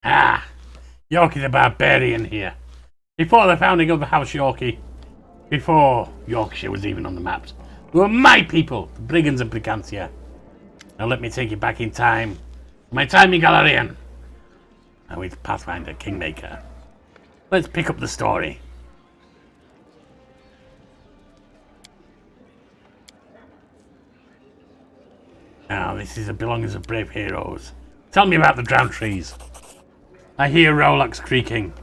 Ah, Yorkie the Barbarian here. Before the founding of the House Yorkie, before Yorkshire was even on the maps, they were my people, the Brigands of Brigantia. Now let me take you back in time. My time in Golarion. And with Pathfinder Kingmaker. Let's pick up the story. Now, this is the belongings of brave heroes. Tell me about the drowned trees. I hear rowlocks creaking,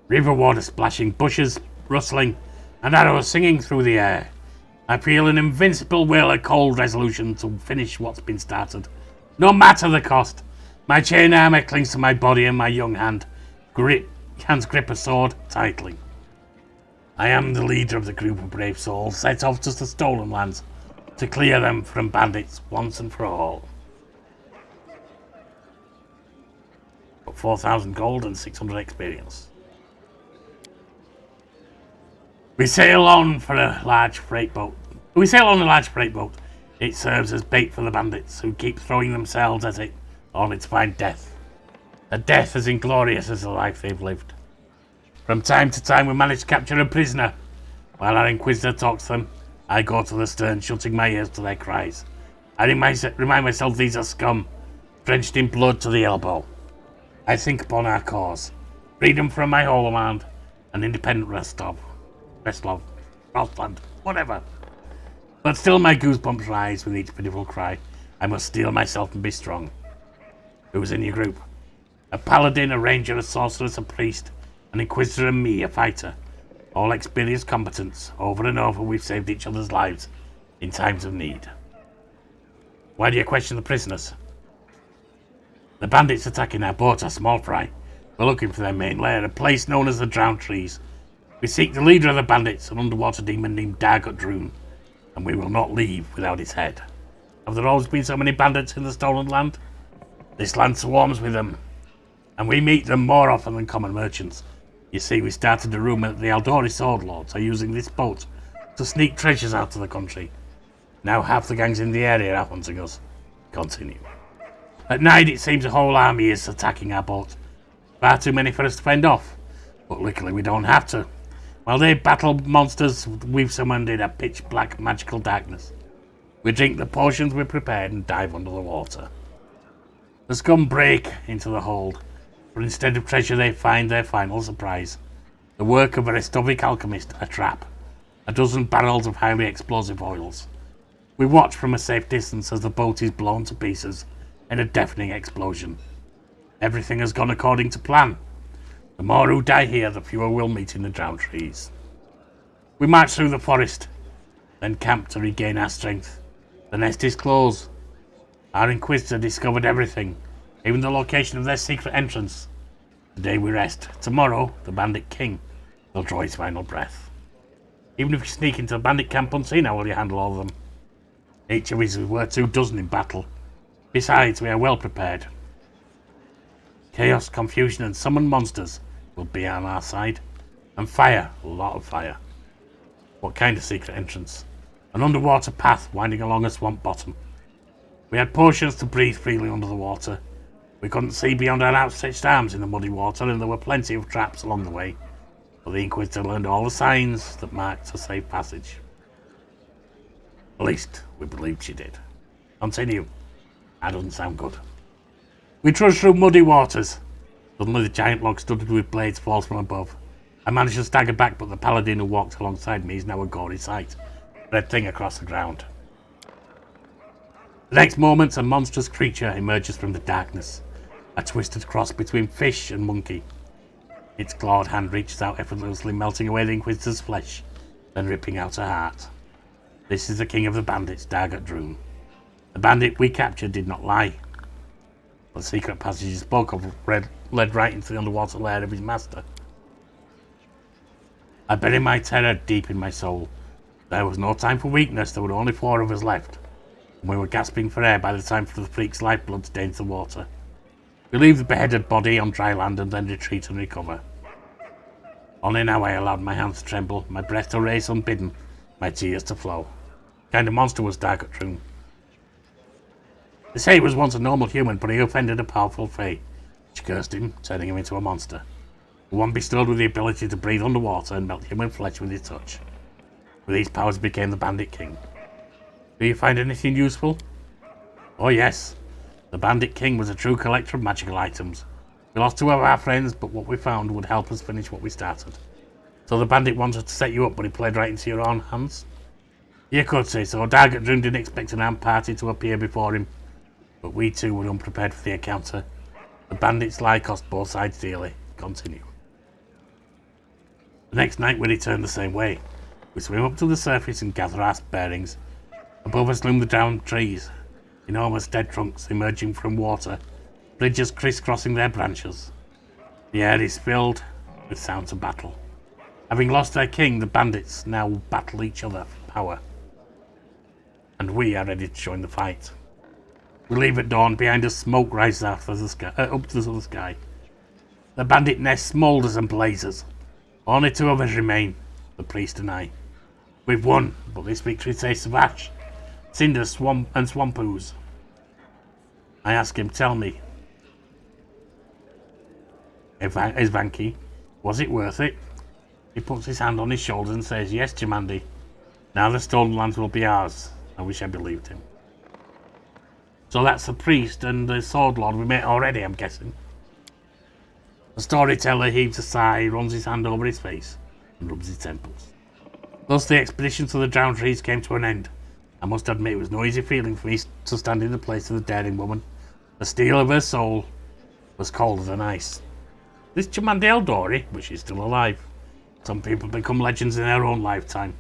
river water splashing, bushes rustling, and arrows singing through the air. I feel an invincible will, a cold resolution to finish what's been started, no matter the cost. My chain armor clings to my body, and my young hands grip a sword tightly. I am the leader of the group of brave souls set off to the stolen lands to clear them from bandits once and for all. 4,000 gold and 600 experience. We sail on a large freight boat. It serves as bait for the bandits who keep throwing themselves at it on its fine death. A death as inglorious as the life they've lived. From time to time we manage to capture a prisoner. While our Inquisitor talks to them, I go to the stern, shutting my ears to their cries. I remind myself these are scum, drenched in blood to the elbow. I think upon our cause, freedom from my homeland, an independent Rostov, Rothland, whatever. But still my goosebumps rise with each pitiful cry. I must steel myself and be strong. Who's in your group? A paladin, a ranger, a sorceress, a priest, an inquisitor, and me, a fighter. All experienced competence. Over and over we've saved each other's lives in times of need. Why do you question the prisoners? The bandits attacking our boat are small fry. We're looking for their main lair, a place known as the Drowned Trees. We seek the leader of the bandits, an underwater demon named Dargut Droon, and we will not leave without his head. Have there always been so many bandits in the stolen land? This land swarms with them, and we meet them more often than common merchants. You see, we started a rumour that the Aldori sword lords are using this boat to sneak treasures out of the country. Now half the gangs in the area are hunting us. Continue. At night it seems a whole army is attacking our boat. Far too many for us to fend off, but luckily we don't have to. While they battle monsters, we've summoned in a pitch black magical darkness. We drink the potions we prepared and dive under the water. The scum break into the hold, but instead of treasure they find their final surprise. The work of a Restovic alchemist, a trap. A dozen barrels of highly explosive oils. We watch from a safe distance as the boat is blown to pieces in a deafening explosion. Everything has gone according to plan. The more who die here, the fewer we'll meet in the Drowned Trees. We march through the forest, then camp to regain our strength. The nest is closed. Our Inquisitor discovered everything, even the location of their secret entrance. Today we rest. Tomorrow, the Bandit King will draw his final breath. Even if you sneak into the bandit camp unseen, how will you handle all of them? Each of us is worth 24 in battle. Besides, we are well prepared. Chaos, confusion, and summoned monsters will be on our side. And fire, a lot of fire. What kind of secret entrance? An underwater path winding along a swamp bottom. We had potions to breathe freely under the water. We couldn't see beyond our outstretched arms in the muddy water, and there were plenty of traps along the way. But the Inquisitor learned all the signs that marked a safe passage. At least, we believed she did. Continue. That doesn't sound good. We trudged through muddy waters. Suddenly the giant log studded with blades falls from above. I managed to stagger back, but the paladin who walked alongside me is now a gory sight. Red thing across the ground. The next moment, a monstrous creature emerges from the darkness. A twisted cross between fish and monkey. Its clawed hand reaches out effortlessly, melting away the Inquisitor's flesh, then ripping out her heart. This is the king of the bandits, Dargut Droon. The bandit we captured did not lie. The secret passage he spoke of led right into the underwater lair of his master. I buried my terror deep in my soul. There was no time for weakness, there were only 4 of us left, and we were gasping for air by the time for the freak's lifeblood stained the water. We leave the beheaded body on dry land and then retreat and recover. Only now I allowed my hands to tremble, my breath to race unbidden, my tears to flow. What kind of monster was Dargut Droon? They say he was once a normal human, but he offended a powerful fae. She cursed him, turning him into a monster. One bestowed with the ability to breathe underwater and melt human flesh with his touch. With these powers became the Bandit King. Do you find anything useful? Oh yes. The Bandit King was a true collector of magical items. We lost two of our friends, but what we found would help us finish what we started. So the bandit wanted to set you up, but he played right into your own hands? You could say so. Dargot Droon didn't expect an armed party to appear before him, but we too were unprepared for the encounter. The bandit's lie cost both sides dearly. Continue. The next night we returned the same way. We swim up to the surface and gather our bearings. Above us loom the drowned trees, enormous dead trunks emerging from water, bridges crisscrossing their branches. The air is filled with sounds of battle. Having lost their king, the bandits now battle each other for power. And we are ready to join the fight. We leave at dawn. Behind us, smoke rises up to the sky. The bandit nest smoulders and blazes. Only two of us remain, the priest and I. We've won, but this victory tastes of ash, cinder, swamp, and swamp ooze. I ask him, tell me, Vanki, was it worth it? He puts his hand on his shoulder and says, yes, Jamandi. Now the stolen lands will be ours. I wish I believed him. So that's the priest and the sword lord we met already, I'm guessing. The storyteller heaves a sigh, runs his hand over his face, and rubs his temples. Thus the expedition to the drowned trees came to an end. I must admit it was no easy feeling for me to stand in the place of the daring woman. The steel of her soul was colder than ice. This Jamandi Eldori, but she's still alive. Some people become legends in their own lifetime.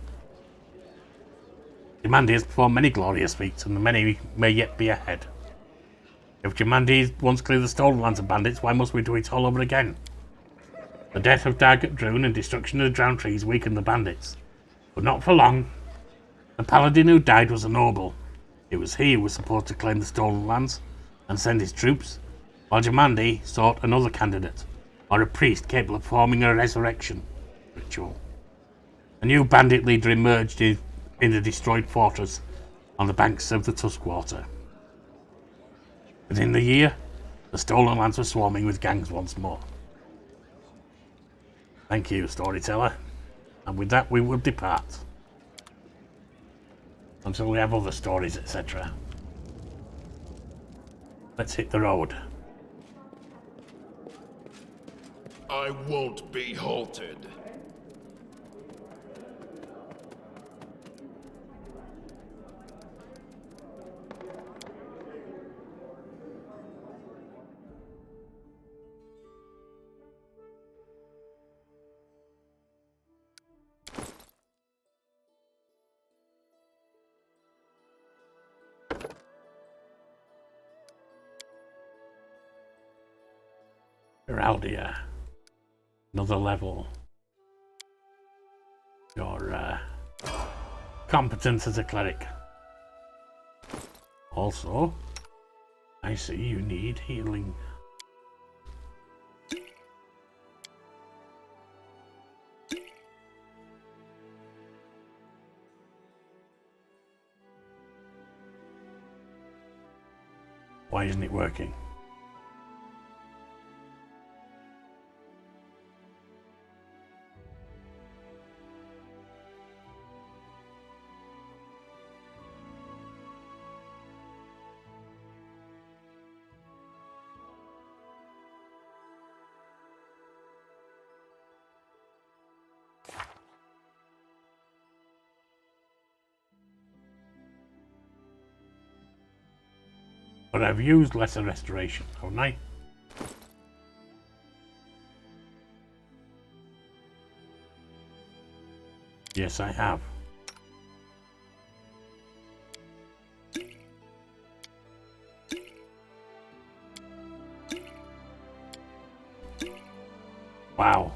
Jamandi has performed many glorious feats, and many may yet be ahead. If Jamandi once cleared the stolen lands of bandits, why must we do it all over again? The death of Dargot Droon and destruction of the drowned trees weakened the bandits. But not for long. The paladin who died was a noble. It was he who was supposed to claim the stolen lands and send his troops, while Jamandi sought another candidate, or a priest capable of performing a resurrection ritual. A new bandit leader emerged in the destroyed fortress on the banks of the Tuskwater. Within the year, the stolen lands were swarming with gangs once more. Thank you, storyteller. And with that we will depart. Until we have other stories, etc. Let's hit the road. I won't be halted. Heraldia. Another level. Your competence as a cleric. Also, I see you need healing. Why isn't it working? But I've used lesser restoration, haven't I? Yes, I have. Wow.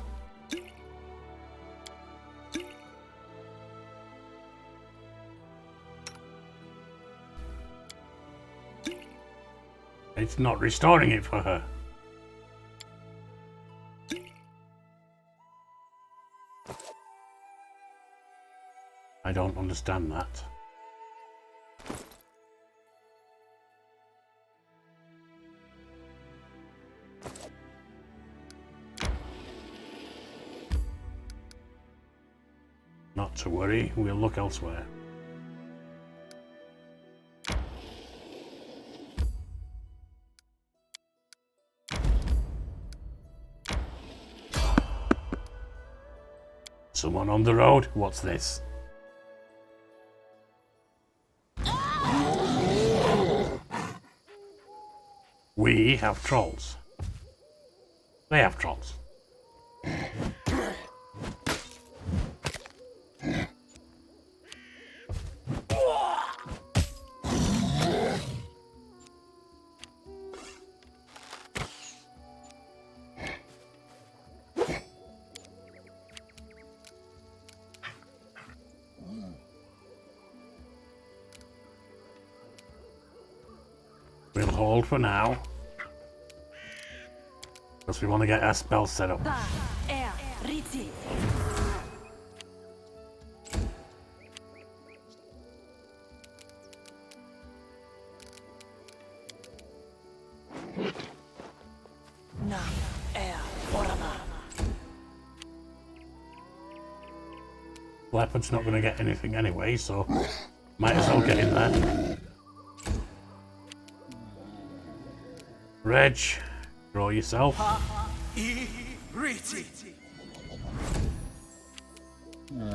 It's not restoring it for her. I don't understand that. Not to worry, we'll look elsewhere. Someone on the road? What's this? We have trolls. They have trolls. We'll hold for now. Because we want to get our spell set up. Leopard's not going to get anything anyway, so might as well get in there. Reg, draw yourself.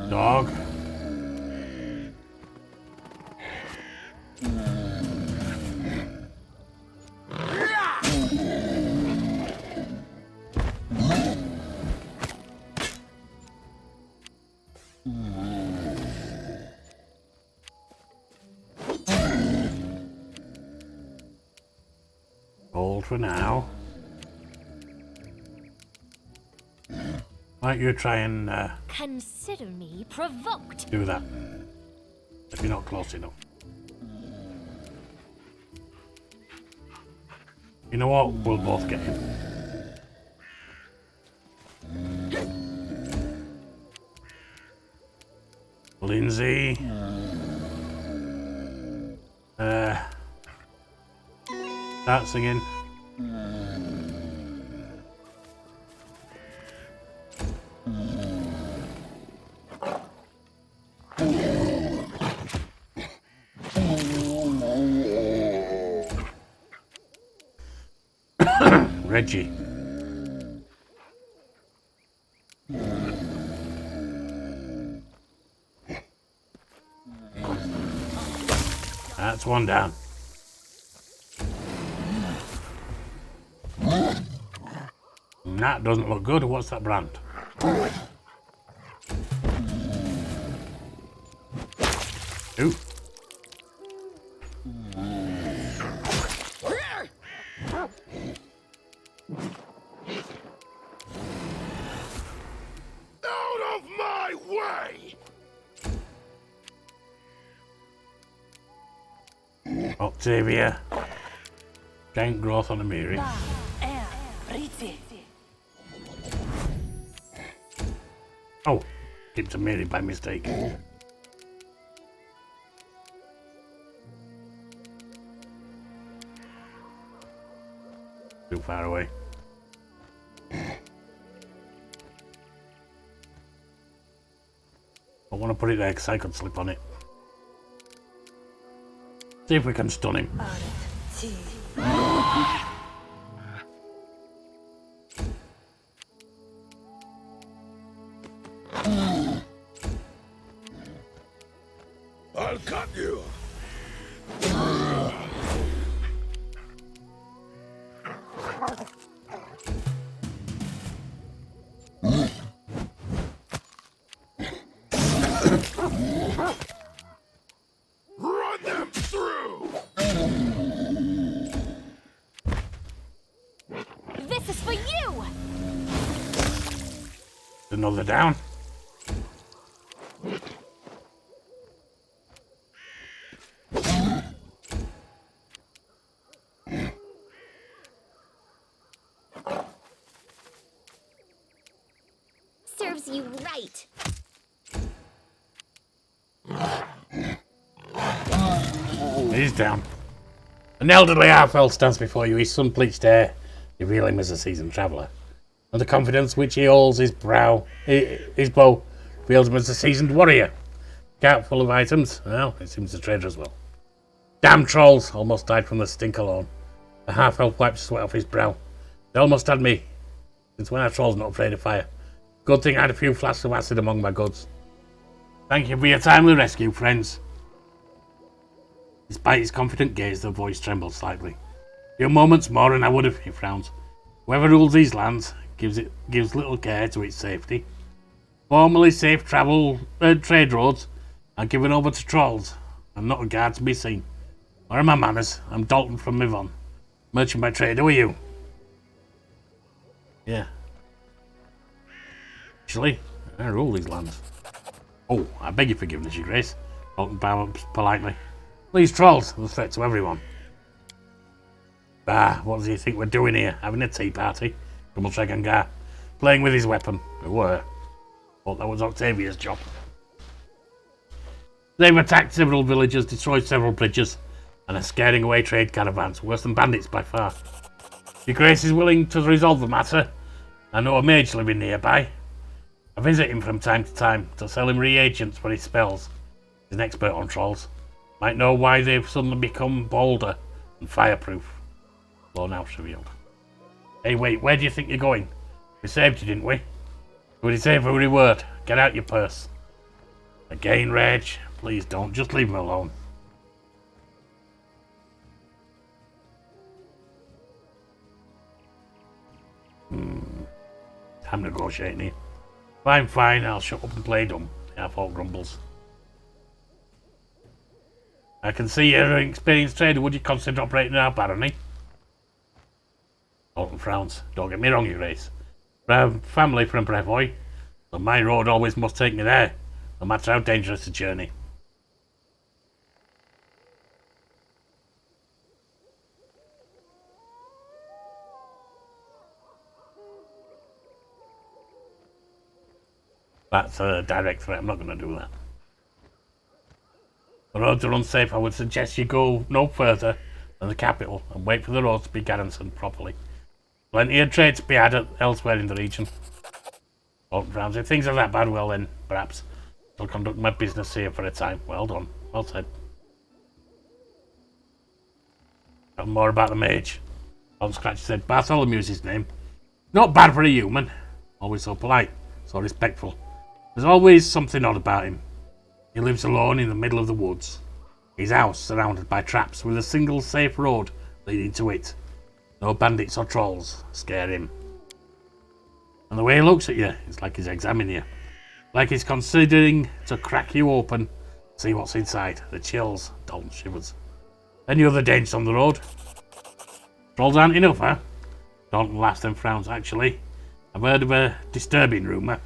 Dog. Hold for now. Why don't you try and consider me provoked. Do that if you're not close enough. You know what? We'll both get him. Lindsay. Start singing. Reggie. That's one down. That doesn't look good. What's that brand? Ooh. Out of my way! Octavia. Giant growth on a Miri. Oh, kicked a Miri by mistake. Too far away. I want to put it there because I could slip on it. See if we can stun him. I'll cut you! Run them through! This is for you! Another down. Serves you right. He's down. An elderly half-elf stands before you, his sun-bleached hair. You reveal him as a seasoned traveller. And the confidence which he holds his bow Feels him as a seasoned warrior. Cart full of items. Well, it seems a trader as well. Damn trolls! Almost died from the stink alone. The half-elf wiped sweat off his brow. They almost had me. Since when are trolls not afraid of fire? Good thing I had a few flasks of acid among my goods. Thank you for your timely rescue, friends. Despite his confident gaze, the voice trembled slightly. A few moments more and I would have, he frowns. Whoever rules these lands gives little care to its safety. Formerly safe trade roads are given over to trolls. I'm not a guard to be seen. Where are my manners? I'm Dalton from Mivon. Merchant by trade, who are you? Yeah. Actually, I rule these lands. Oh, I beg your forgiveness, your grace. Dalton bowed politely. These trolls are a threat to everyone. Bah, what does he think we're doing here? Having a tea party? Grumbled Tregangar, playing with his weapon. We were. Thought that was Octavia's job. They've attacked several villages, destroyed several bridges, and are scaring away trade caravans, worse than bandits by far. Your Grace is willing to resolve the matter. I know a mage living nearby. I visit him from time to time to sell him reagents for his spells. He's an expert on trolls. Might know why they've suddenly become bolder and fireproof. Lore now revealed. Hey, wait, where do you think you're going? We saved you, didn't we? We deserve a reward. Get out your purse. Again, Reg. Please don't. Just leave him alone. I'm negotiating here. Fine. I'll shut up and play dumb. The half-orc grumbles. I can see you're an experienced trader. Would you consider operating in our barony? Dalton frowns. Don't get me wrong, your grace. Family from Brevoy, so my road always must take me there, no matter how dangerous the journey. That's a direct threat. I'm not going to do that. The roads are unsafe. I would suggest you go no further than the capital and wait for the roads to be garrisoned properly. Plenty of trade to be had elsewhere in the region. Dalton frowns. If things are that bad, well then, perhaps I'll conduct my business here for a time. Well done. Well said. Tell more about the mage. Dalton scratched said. Bartholomew's his name. Not bad for a human. Always so polite, so respectful. There's always something odd about him. He lives alone in the middle of the woods. His house surrounded by traps with a single safe road leading to it. No bandits or trolls scare him. And the way he looks at you, it's like he's examining you. Like he's considering to crack you open, see what's inside. The chills, Dalton shivers. Any other dangers on the road? Trolls aren't enough, huh? Dalton laughs and frowns. Actually, I've heard of a disturbing rumour.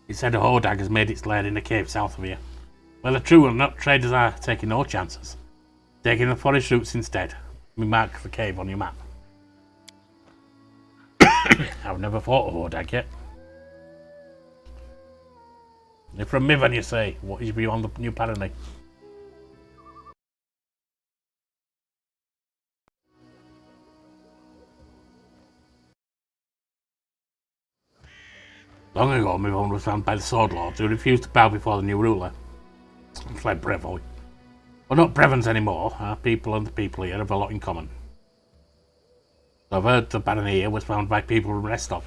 He said a hodag has made its lair in a cave south of here. Whether true or not, traders are taking no chances. Taking the forest routes instead. We mark the cave on your map. I've never fought a hodag yet. You're from Mivon, you say. What is your view on the new barony? Long ago, Mivon was found by the Sword Lords who refused to bow before the new ruler and fled Brevoy. We're not Brevans anymore. Our people and the people here have a lot in common. So I've heard the barony here was found by people from Restov.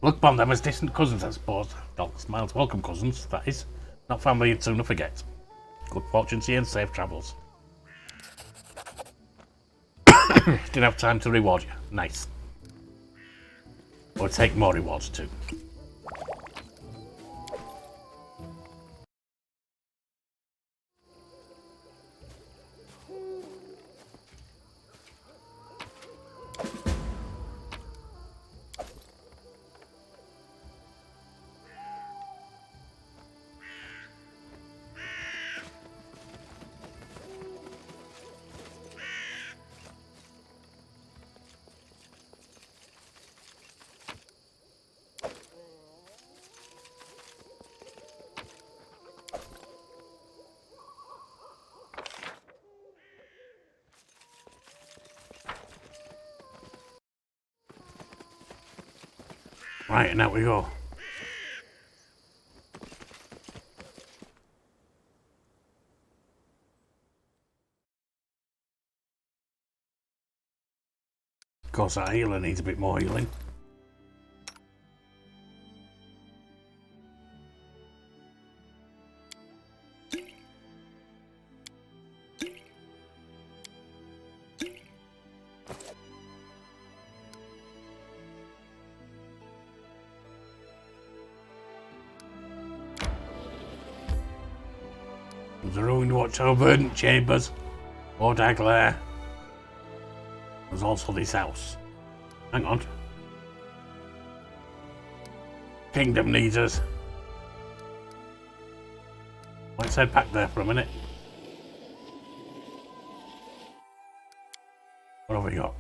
Look upon them as distant cousins, I suppose. Dalton smiles. Welcome, cousins, that is. Not family you'd sooner forget. Good fortune to you and safe travels. Didn't have time to reward you. Nice. Or take more rewards too. Right, and out we go. course, that healer needs a bit more healing. There's a ruined watchtower, verdant chambers, Ordag lair. There's also this house. Hang on. Kingdom needs us. Let's head back there for a minute. What have we got?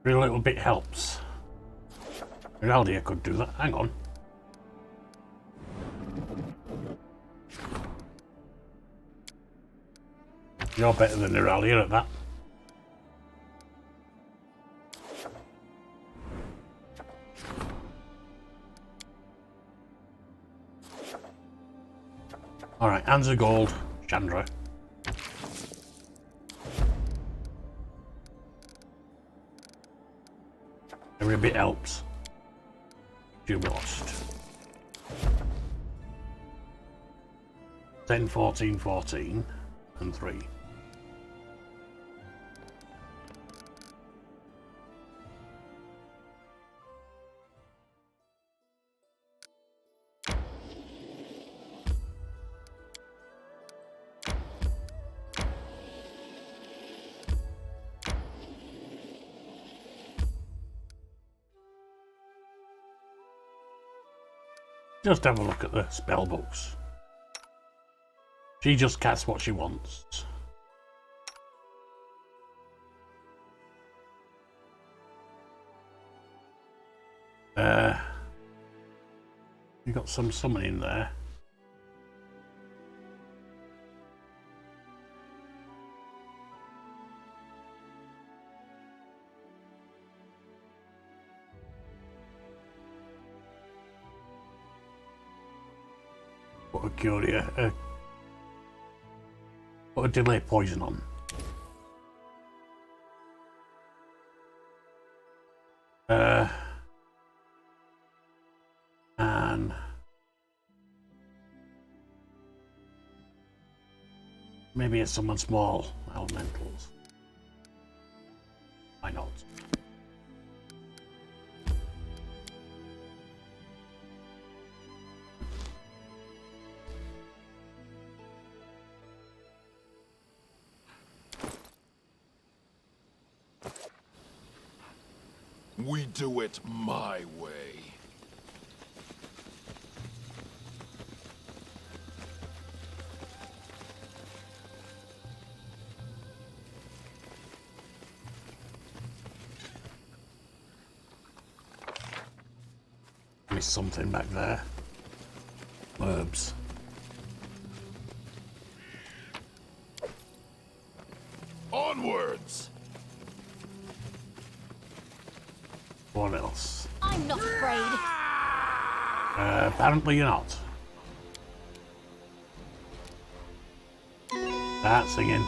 Every little bit helps. Heraldia could do that. Hang on. You're better than Heraldia at that. Alright, hands of gold, Chandra. Every bit helps. You'll be lost. 10, 14, 14, and 3. Just have a look at the spell books. She just casts what she wants. You got some summoning there. Put a Curia, put a delay poison on. And maybe it's someone small elementals. Why not? We do it my way. Missed something back there. Herbs. Onwards! What else? I'm not afraid. Apparently you're not. Start singing.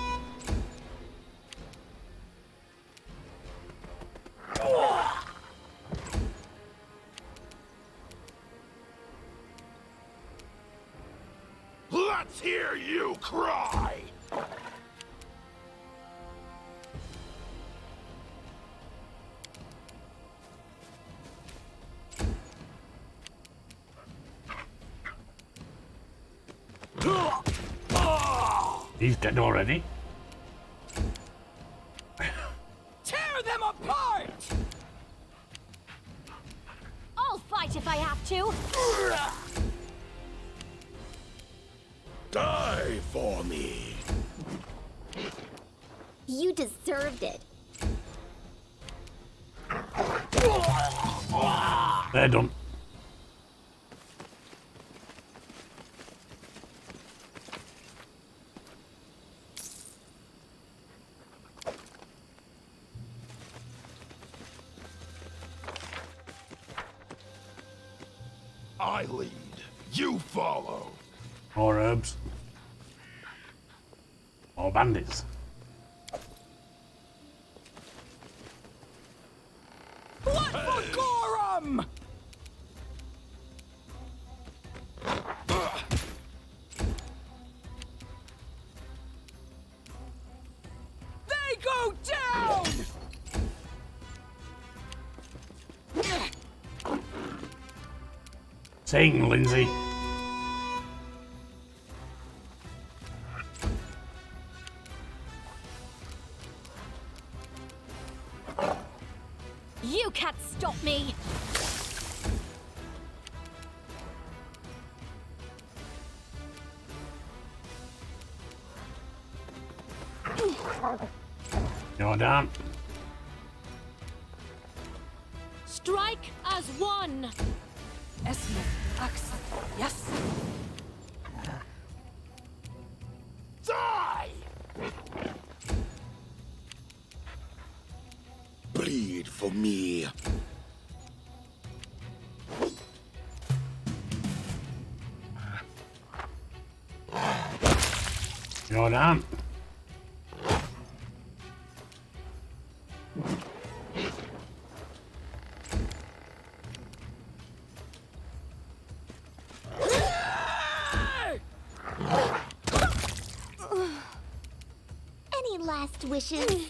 Let's hear you cry! He's dead already. Tear them apart! I'll fight if I have to. Die for me! You deserved it. They're done. I lead, you follow. More herbs. More bandits. What for Gorum? They go down! Sing, Lindsay. You can't stop me. You're down. Strike as one. Esme, Ax, yes. Die! Bleed for me. You're down. Any last wishes?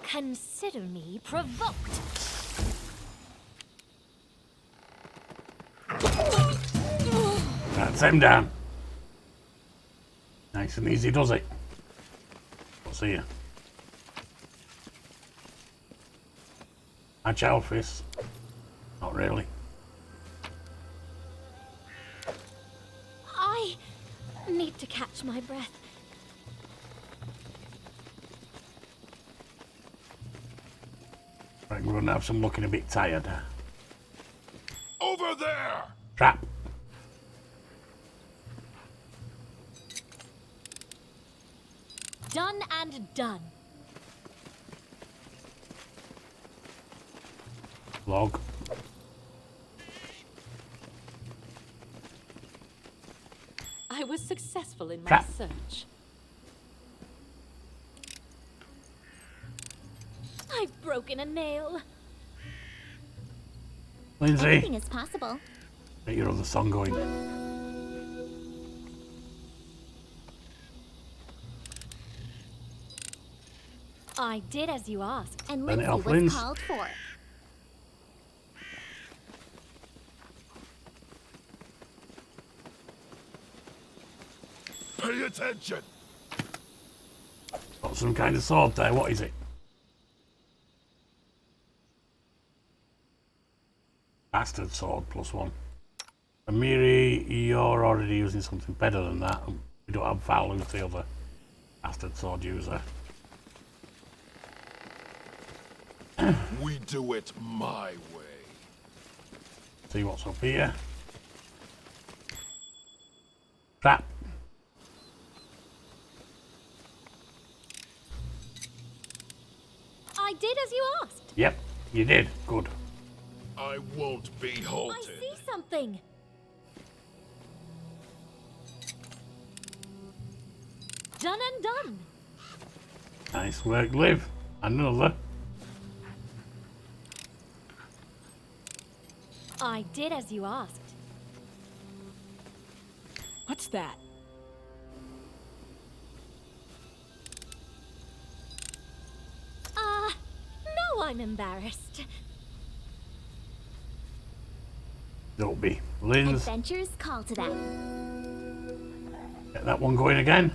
Consider me provoked. That's him down. Nice and easy, does it? What's here? Agile fist. Not really. I need to catch my breath. Right, we're gonna have some looking a bit tired. Over there! Trap. Done and done. Log. I was successful in my Trap. search. I've broken a nail. Lindsay, Anything is possible. get your other song going. I did as you asked, and Turn it Lindsay off, was Linz. called for. Pay attention! Got some kind of sword there. What is it? Bastard sword +1. Amiri, you're already using something better than that. We don't have Val, who's the other bastard sword user. We do it my way. See what's up here. Trap. I did as you asked. Yep, you did. Good. I won't be I halted. see something. Done and done. Nice work, Liv. Another. I did as you asked. What's that? No, I'm embarrassed. Don't be. Linz, Adventures call to that. get that one going again.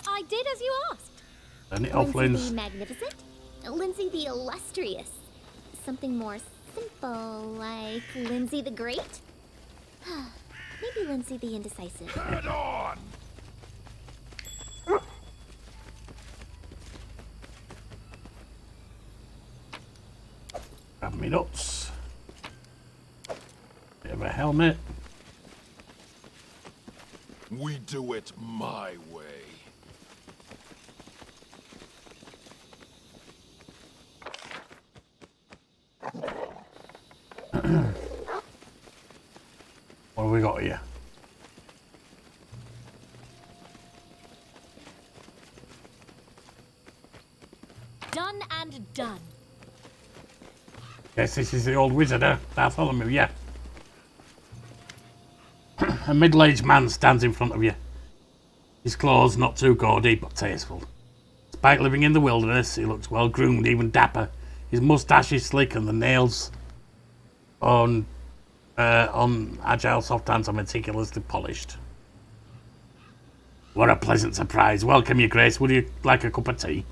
I did as you asked. Turn it off, Lindsay Linz. the Magnificent, Lindsay the Illustrious. Something more simple, like Lindsay the Great? Maybe Lindsay the Indecisive. Head on! Grab me nuts. Bit of a helmet. We do it my way. What have we Done and done. Guess this is the old wizard, Bartholomew, yeah. A middle-aged man stands in front of you. His clothes not too gaudy, but tasteful. Despite living in the wilderness, he looks well-groomed, even dapper. His moustache is slick and the nails on agile soft hands are meticulously polished. What a pleasant surprise. Welcome, your grace. Would you like a cup of tea?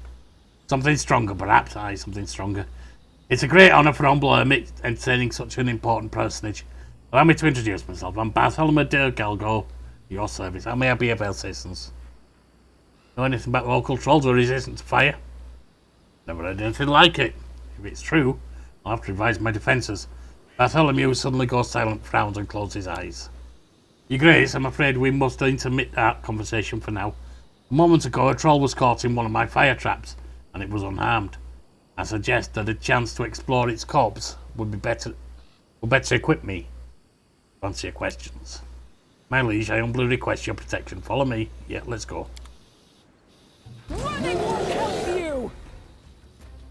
Something stronger, perhaps? Aye, something stronger. It's a great honour for humble hermit entertaining such an important personage. Allow me to introduce myself. I'm Bartholomew de Galgo, your service. How may I be of assistance? Know anything about local trolls or resistance to fire? Never heard anything like it. If it's true, I'll have to revise my defences. Bartholomew suddenly goes silent, frowns and closes his eyes. Your Grace, I'm afraid we must intermit our conversation for now. A moment ago, a troll was caught in one of my fire traps, and it was unharmed. I suggest that a chance to explore its corpse would better equip me to answer your questions. My liege, I humbly request your protection. Follow me. Yeah, let's go. Running won't help you!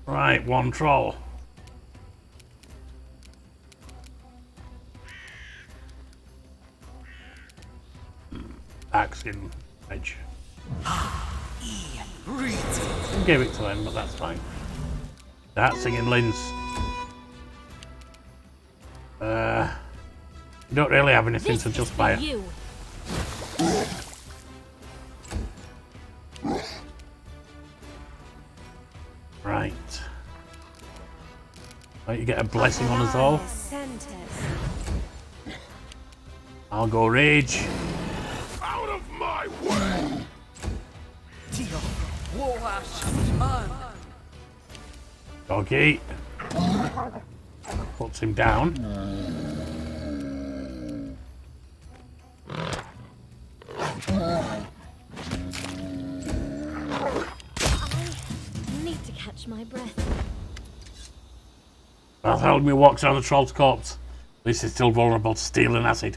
Right, one troll. Axe in edge. Give it to him, but that's fine. Start singing Linz. You don't really have anything This to is just for fire. you. Right. Right, you get a blessing on us all. I'll go rage. Out of my way! Doggy. Puts him down. I need to catch my breath. Bartholomew walks around the troll's corpse. This is still vulnerable to steel and acid.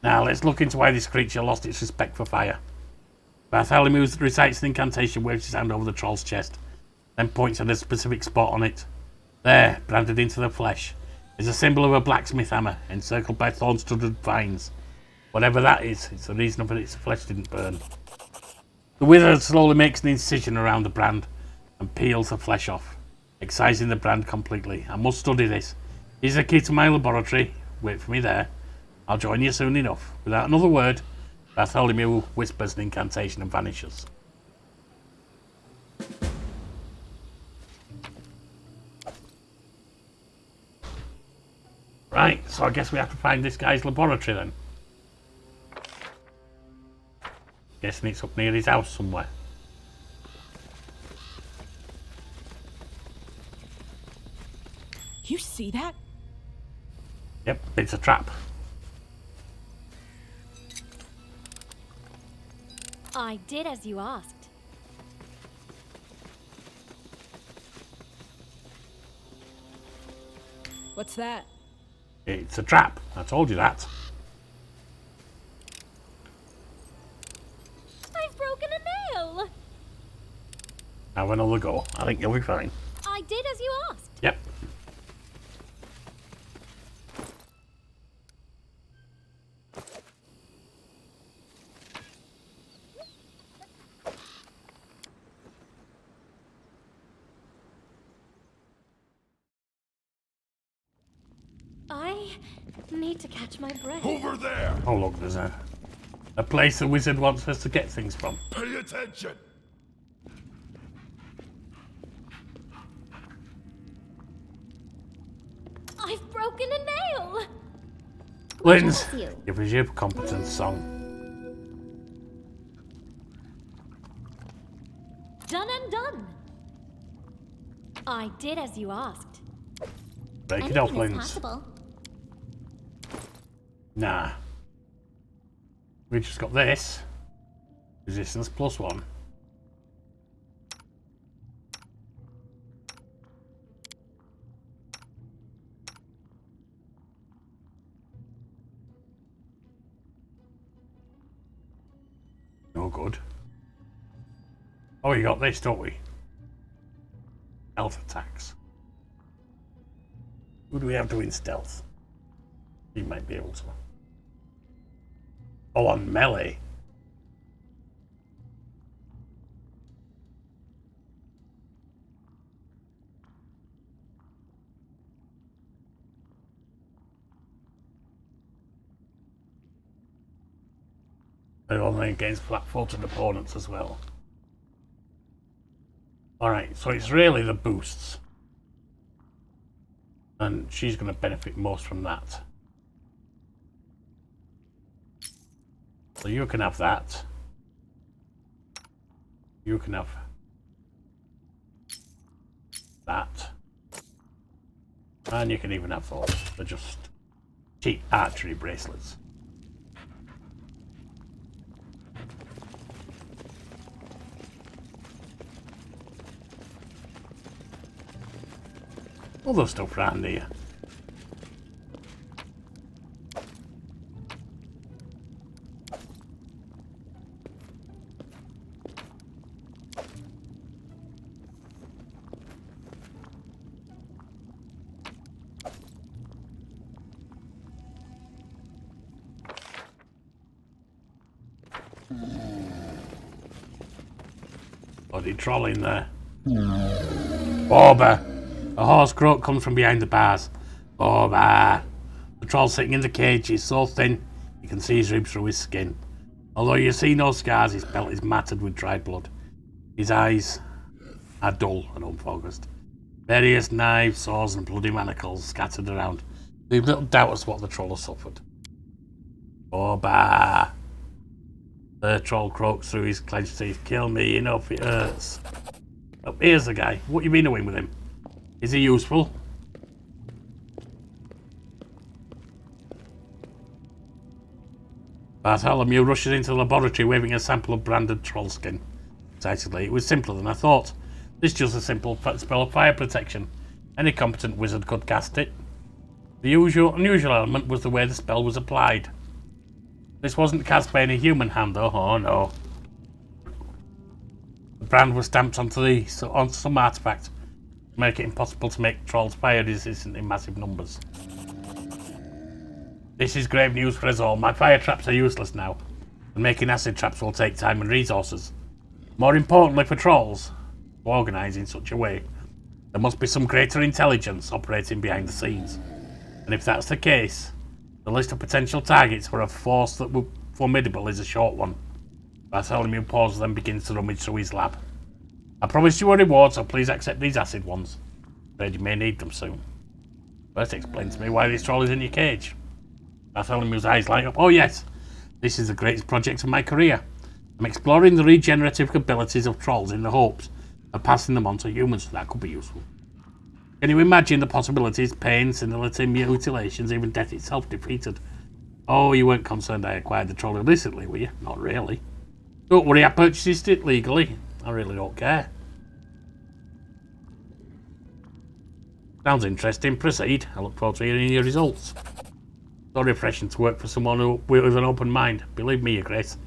Now let's look into why this creature lost its respect for fire. Bartholomew recites an incantation, waves his hand over the troll's chest, then points at a specific spot on it. There, branded into the flesh, is a symbol of a blacksmith hammer, encircled by thorn-studded vines. Whatever that is, it's the reason that its flesh didn't burn. The wizard slowly makes an incision around the brand and peels the flesh off, excising the brand completely. I must study this. Here's the key to my laboratory. Wait for me there. I'll join you soon enough. Without another word, Bartholomew whispers an incantation and vanishes. Right, so I guess we have to find this guy's laboratory then. Guessing it's up near his house somewhere. You see that? Yep, it's a trap. I did as you asked. What's that? It's a trap. I told you that. I've broken a nail! Have another go. I think you'll be fine. I did as you asked. Yep. I need to catch my breath. Over there! Oh look, there's a place the wizard wants us to get things from. Pay attention! I've broken a nail! Linz, bless you. give us your competence song. Done and done. I did as you asked. Break it off, Anything is Linz. possible. Nah. We just got this. Resistance +1. No good. Oh, we got this, don't we? stealth attacks. Who do we have doing stealth? He might be able to. Oh, on melee. They're only against flat-footed opponents as well. Alright, so it's really the boosts. And she's going to benefit most from that. So you can have that. You can have that. And you can even have those. They're just cheap archery bracelets. Other stuff around here. Bloody troll in there. Borba! A hoarse croak comes from behind the bars. Borba! The troll sitting in the cage is so thin you can see his ribs through his skin. Although you see no scars, his belt is matted with dried blood. His eyes are dull and unfocused. Various knives, saws and bloody manacles scattered around. Leave little doubt as to what the troll has suffered. Borba! The troll croaks through his clenched teeth. Kill me, enough, it hurts. Oh, here's the guy. What you been doing with him? Is he useful? Bartholomew rushes into the laboratory waving a sample of branded troll skin. Excitedly, it was simpler than I thought. This is just a simple spell of fire protection. Any competent wizard could cast it. The unusual element was the way the spell was applied. This wasn't cast by any human hand, though. Oh no. The brand was stamped onto some artifact to make it impossible to make trolls fire resistant in massive numbers. This is grave news for us all. My fire traps are useless now, and making acid traps will take time and resources. More importantly for trolls, to organise in such a way, there must be some greater intelligence operating behind the scenes. And if that's the case, the list of potential targets for a force that would formidable is a short one. Bartholomew pauses and begins to rummage through his lab. I promised you a reward, so please accept these acid ones. Afraid you may need them soon. First explain to me why this troll is in your cage. Bartholomew's eyes light up. Oh yes, this is the greatest project of my career. I'm exploring the regenerative abilities of trolls in the hopes of passing them on to humans. That could be useful. Can you imagine the possibilities? Pain, senility, mutilations, even death itself defeated. Oh, you weren't concerned I acquired the troll illicitly, were you? Not really. Don't worry, I purchased it legally. I really don't care. Sounds interesting. Proceed. I look forward to hearing your results. So refreshing to work for someone with an open mind. Believe me, Your Grace,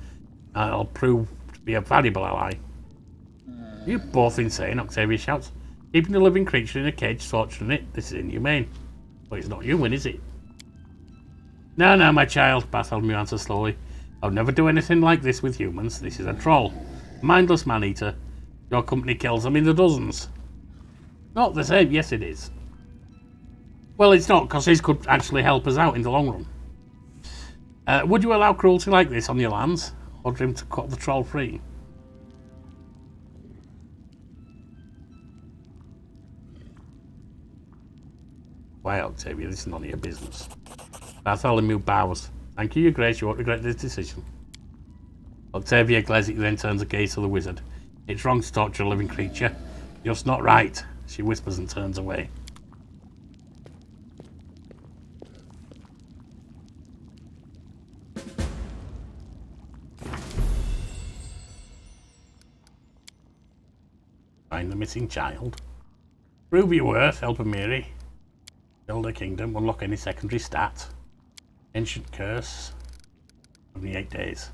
I'll prove to be a valuable ally. You're both insane, Octavia shouts. Keeping a living creature in a cage, torturing it, this is inhumane. But it's not human, is it? No, no, my child, Bartholomew answers slowly. I'll never do anything like this with humans. This is a troll. A mindless man-eater. Your company kills them in the dozens. Not the same. Yes, it is. Well, it's not, because this could actually help us out in the long run. Would you allow cruelty like this on your lands? Order him to cut the troll free. Why, Octavia, this is none of your business. Bartholomew bows. Thank you, Your Grace, you won't regret this decision. Octavia glares at you, then turns a gaze to the wizard. It's wrong to torture a living creature. Just not right, she whispers and turns away. Find the missing child. Prove your worth, help a Mary. Build a kingdom, unlock any secondary stat. Ancient curse. 78 days.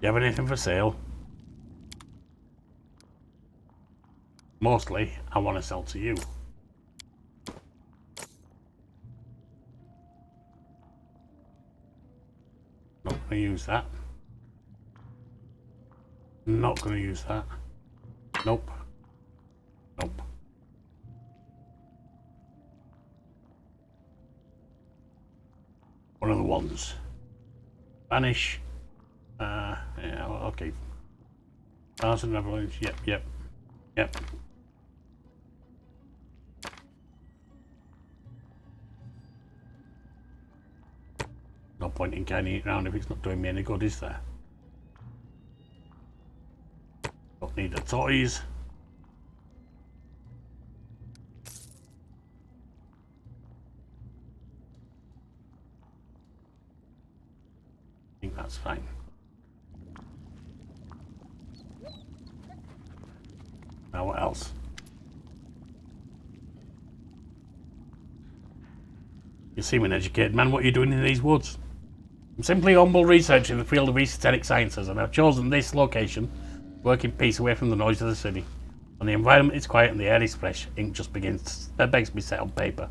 You have anything for sale? Mostly, I want to sell to you. Not going to use that. Not going to use that. Nope. Nope. One of the ones. Vanish. Yeah, okay. 1,000 revolutions. Yep. No point in carrying it around if it's not doing me any good, is there? Don't need the toys. I think that's fine. Now what else? You seem an educated man. What are you doing in these woods? I'm simply humble research in the field of esoteric sciences, and I've chosen this location to work in peace away from the noise of the city. When the environment is quiet and the air is fresh, ink just begs to be set on paper.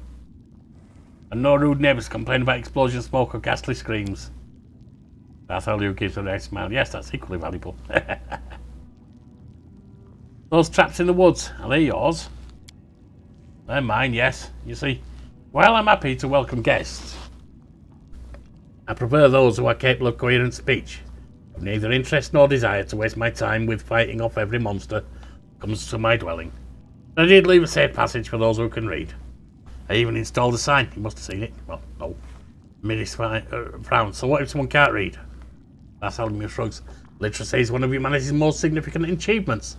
And no rude neighbours complain about explosion smoke or ghastly screams. Bartholomew gives a rare smile. Yes, that's equally valuable. Those traps in the woods, are they yours? They're mine, yes. You see, while I'm happy to welcome guests, I prefer those who are capable of coherent speech. I've neither interest nor desire to waste my time with fighting off every monster that comes to my dwelling. But I did leave a safe passage for those who can read. I even installed a sign. You must have seen it. Well, no. Minis frown. So what if someone can't read? Bartholomew shrugs. Literacy is one of humanity's most significant achievements.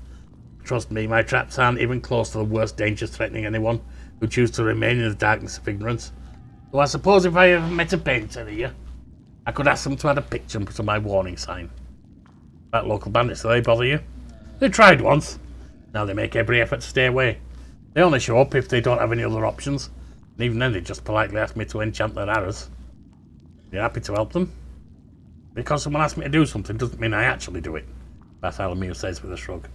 Trust me, my traps aren't even close to the worst dangers threatening anyone who chooses to remain in the darkness of ignorance. Though I suppose if I ever met a painter here, I could ask them to add a picture to my warning sign. That local bandits, do they bother you? They tried once. Now they make every effort to stay away. They only show up if they don't have any other options, and even then they just politely ask me to enchant their arrows. You're happy to help them? Because someone asks me to do something doesn't mean I actually do it, Bartholomew says with a shrug.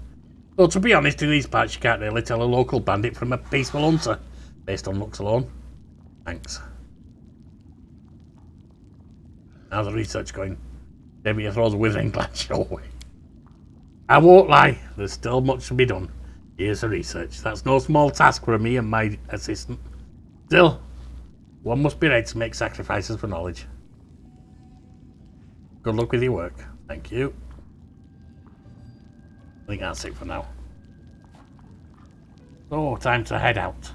Though to be honest, in these parts you can't really tell a local bandit from a peaceful hunter, based on looks alone. Thanks. How's the research going? Maybe you throw the withering glance your way. I won't lie, there's still much to be done. Here's the research. That's no small task for me and my assistant. Still, one must be ready to make sacrifices for knowledge. Good luck with your work. Thank you. I think that's it for now. So, time to head out.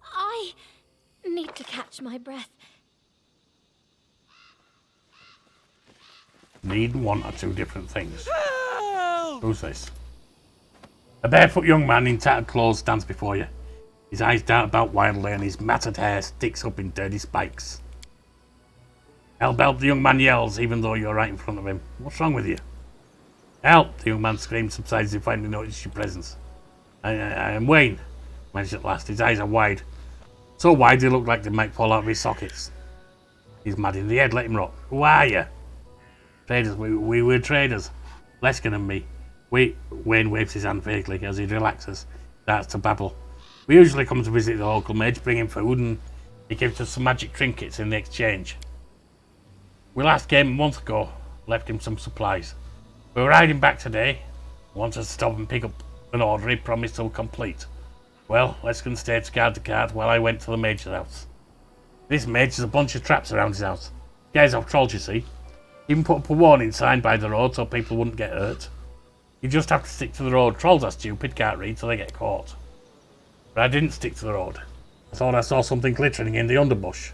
I need to catch my breath. Need and want are two different things. Who's this? A barefoot young man in tattered clothes stands before you. His eyes dart about wildly and his matted hair sticks up in dirty spikes. Help, help, the young man yells, even though you're right in front of him. What's wrong with you? Help, the young man screams, subsides as he finally notices your presence. I am Wayne, managed at last. His eyes are wide. So wide they look like they might fall out of his sockets. He's mad in the head, let him rot. Who are you? Traders, we were traders. Leskin and me. Wayne waves his hand vaguely as he relaxes. Starts to babble. We usually come to visit the local mage, bring him food, and he gives us some magic trinkets in the exchange. We last came a month ago, left him some supplies. We were riding back today. Wanted to stop and pick up an order he promised to complete. Well, Leskin stayed to guard the cart while I went to the mage's house. This mage has a bunch of traps around his house. Guys off trolls, you see. Even put up a warning sign by the road so people wouldn't get hurt. You just have to stick to the road. Trolls are stupid, can't read, so they get caught. But I didn't stick to the road. I thought I saw something glittering in the underbush.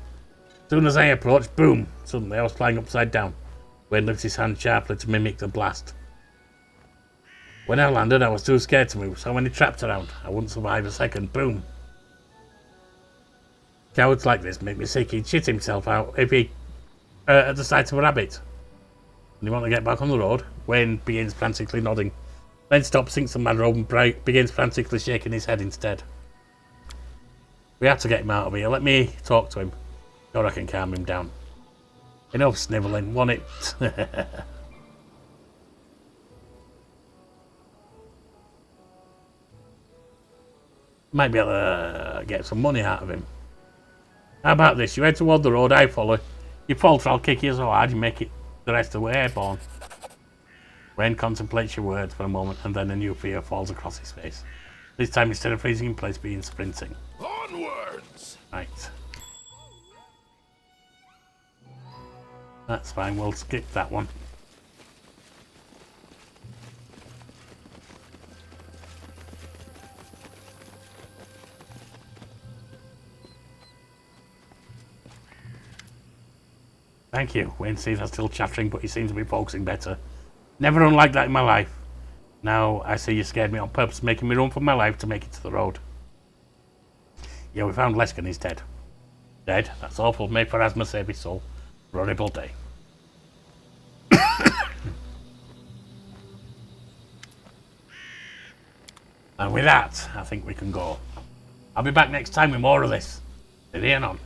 As soon as I approached, boom! Suddenly I was flying upside down. Wayne lifts his hand sharply to mimic the blast. When I landed, I was too scared to move. So many traps around. I wouldn't survive a second. Boom! Cowards like this make me sick. He'd shit himself out if he at the sight of a rabbit. And you want to get back on the road? Wayne begins frantically nodding. Then stops, sinks the man robe, and begins frantically shaking his head instead. We have to get him out of here. Let me talk to him. Sure, I can calm him down. Enough snivelling, want it? Might be able to get some money out of him. How about this? You head toward the road, I follow. You falter, I'll kick you so hard you make it the rest of the way airborne. Wayne contemplates your words for a moment, and then a new fear falls across his face. This time, instead of freezing in place, begins sprinting. Onwards! Right. That's fine, we'll skip that one. Thank you. Wayne sees us still chattering, but he seems to be focusing better. Never run like that in my life. Now I see you scared me on purpose, making me run for my life to make it to the road. Yeah, we found Leskin. He's dead. Dead? That's awful. May Pharasma save his soul. Horrible day. And with that, I think we can go. I'll be back next time with more of this. Steady on.